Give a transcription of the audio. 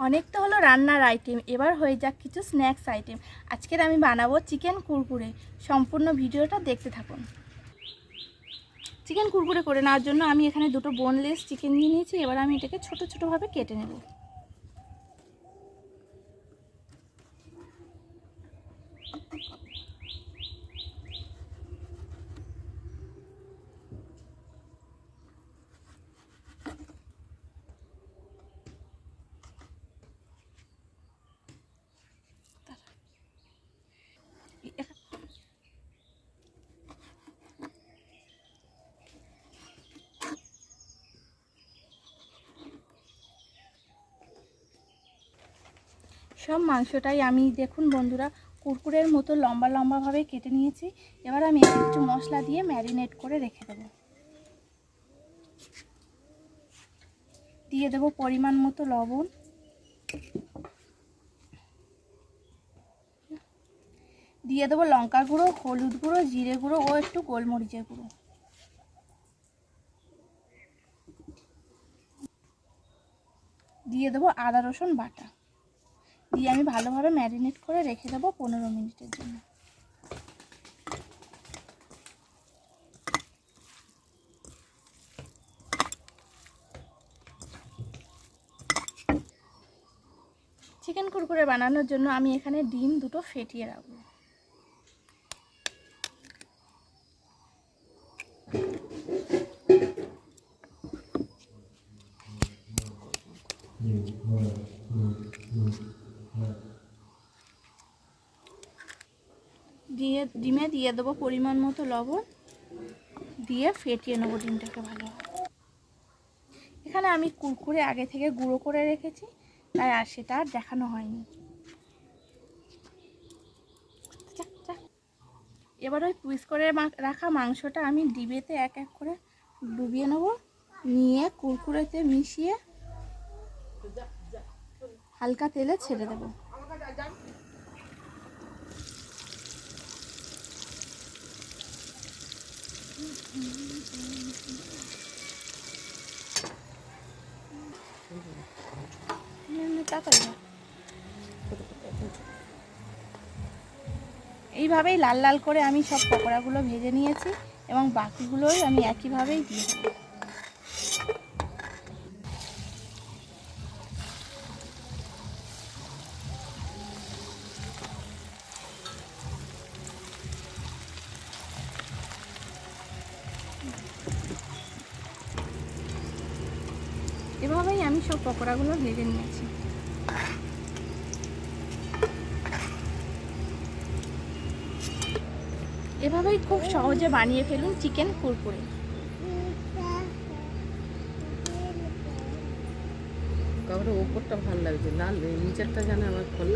অনেক তো হলো রান্নার আইটেম, এবার হয়ে যাক কিছু স্ন্যাক্স আইটেম। আজকের আমি বানাবো চিকেন কুরকুরে। সম্পূর্ণ ভিডিওটা দেখতে থাকুন। চিকেন কুরকুরে করে নেওয়ার জন্য আমি এখানে দুটো বোনলেস চিকেন নিয়ে নিয়েছি। এবার আমি এটাকে ছোট ছোটোভাবে কেটে নেব। সব মাংসটাই আমি দেখুন বন্ধুরা কুরকুরের মতো লম্বা লম্বাভাবে কেটে নিয়েছি। এবার আমি একটু মশলা দিয়ে ম্যারিনেট করে রেখে দেব। দিয়ে দেব পরিমাণ মতো লবণ, দিয়ে দেবো লঙ্কার গুঁড়ো, হলুদ গুঁড়ো, জিরে গুঁড়ো ও একটু গোলমরিচের গুঁড়ো। দিয়ে দেবো আদা রসুন বাটা। দিয়ে আমি ভালোভাবে ম্যারিনেট করে রেখে দেবো 15 মিনিটের জন্য। চিকেন কুরকুরে বানানোর জন্য আমি এখানে ডিম দুটো ফেটিয়ে রাখবো। ডিমে দিয়ে দেবো পরিমাণ মতো লবণ, দিয়ে ফেটিয়ে নেবো ডিমটাকে ভালোভাবে। এখানে আমি কুরকুরে আগে থেকে গুঁড়ো করে রেখেছি, তাই আর সেটা আর দেখানো হয়নি। এবার ওই পিস করে রাখা মাংসটা আমি ডিবেতে এক এক করে ডুবিয়ে নেব, নিয়ে কুরকুরেতে মিশিয়ে হালকা তেলে ছেড়ে দেব। এইভাবেই লাল লাল করে আমি সব পকোড়াগুলো ভেজে নিয়েছি এবং বাকিগুলোই আমি একইভাবেই দিয়ে দেবো। এভাবেই আমি সব পকোড়াগুলো ভেজে নিয়েছি। এভাবেই খুব সহজে বানিয়ে ফেলুন চিকেন কুরকুরে। কারণ ওপরটা ভালো লাগছে, লাল নিচেরটা জানে আমার ফল।